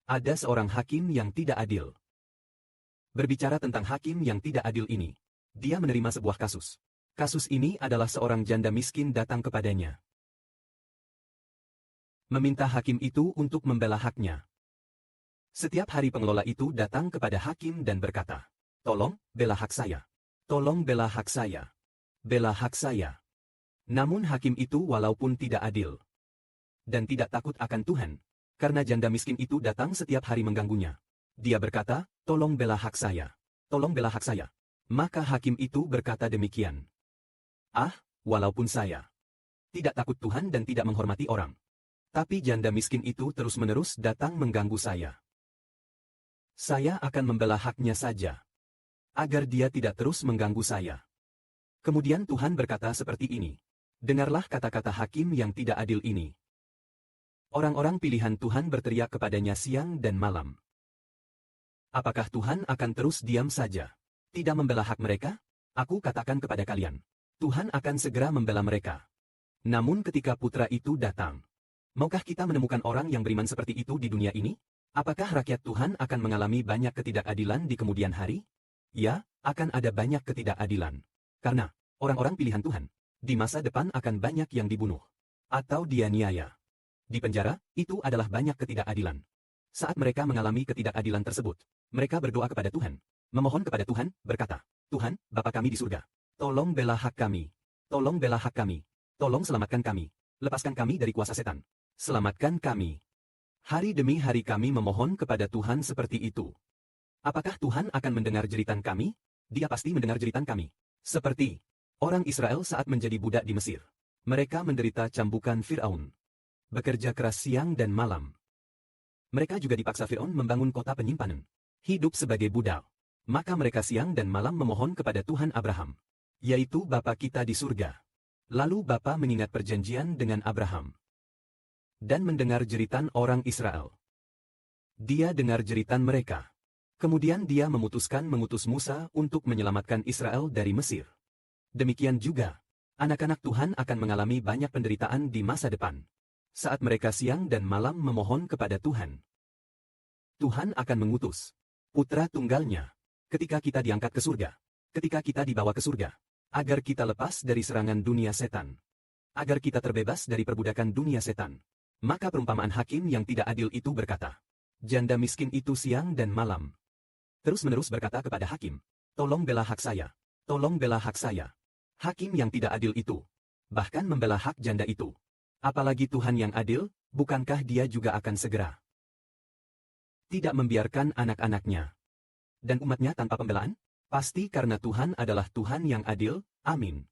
Ada seorang hakim yang tidak adil. Berbicara tentang hakim yang tidak adil ini, dia menerima sebuah kasus. Kasus ini adalah seorang janda miskin datang kepadanya, meminta hakim itu untuk membela haknya. Setiap hari pengelola itu datang kepada hakim dan berkata, "Tolong, bela hak saya. Tolong bela hak saya. Bela hak saya." Namun hakim itu walaupun tidak adil dan tidak takut akan Tuhan, karena janda miskin itu datang setiap hari mengganggunya, dia berkata, "Tolong bela hak saya. Tolong bela hak saya." Maka hakim itu berkata demikian, "Walaupun saya tidak takut Tuhan dan tidak menghormati orang, tapi janda miskin itu terus-menerus datang mengganggu saya. Saya akan membela haknya saja, agar dia tidak terus mengganggu saya." Kemudian Tuhan berkata seperti ini, "Dengarlah kata-kata hakim yang tidak adil ini. Orang-orang pilihan Tuhan berteriak kepadanya siang dan malam. Apakah Tuhan akan terus diam saja, tidak membela hak mereka? Aku katakan kepada kalian, Tuhan akan segera membela mereka. Namun ketika putra itu datang, maukah kita menemukan orang yang beriman seperti itu di dunia ini? Apakah rakyat Tuhan akan mengalami banyak ketidakadilan di kemudian hari? Ya, akan ada banyak ketidakadilan. Karena orang-orang pilihan Tuhan di masa depan akan banyak yang dibunuh atau dianiaya. Di penjara, itu adalah banyak ketidakadilan. Saat mereka mengalami ketidakadilan tersebut, mereka berdoa kepada Tuhan, memohon kepada Tuhan, berkata, "Tuhan, Bapa kami di surga, tolong bela hak kami. Tolong bela hak kami. Tolong selamatkan kami. Lepaskan kami dari kuasa setan. Selamatkan kami." Hari demi hari kami memohon kepada Tuhan seperti itu. Apakah Tuhan akan mendengar jeritan kami? Dia pasti mendengar jeritan kami. Seperti orang Israel saat menjadi budak di Mesir. Mereka menderita cambukan Firaun, bekerja keras siang dan malam. Mereka juga dipaksa Firaun membangun kota penyimpanan, hidup sebagai budak. Maka mereka siang dan malam memohon kepada Tuhan Abraham, yaitu Bapa kita di surga. Lalu Bapa mengingat perjanjian dengan Abraham dan mendengar jeritan orang Israel. Dia dengar jeritan mereka. Kemudian dia memutuskan mengutus Musa untuk menyelamatkan Israel dari Mesir. Demikian juga, anak-anak Tuhan akan mengalami banyak penderitaan di masa depan. Saat mereka siang dan malam memohon kepada Tuhan, Tuhan akan mengutus putra tunggalnya ketika kita diangkat ke surga, ketika kita dibawa ke surga, agar kita lepas dari serangan dunia setan, agar kita terbebas dari perbudakan dunia setan. Maka perumpamaan hakim yang tidak adil itu berkata, janda miskin itu siang dan malam terus-menerus berkata kepada hakim, "Tolong bela hak saya. Tolong bela hak saya." Hakim yang tidak adil itu bahkan membela hak janda itu. Apalagi Tuhan yang adil, bukankah Dia juga akan segera tidak membiarkan anak-anaknya dan umatnya tanpa pembelaan? Pasti karena Tuhan adalah Tuhan yang adil. Amin.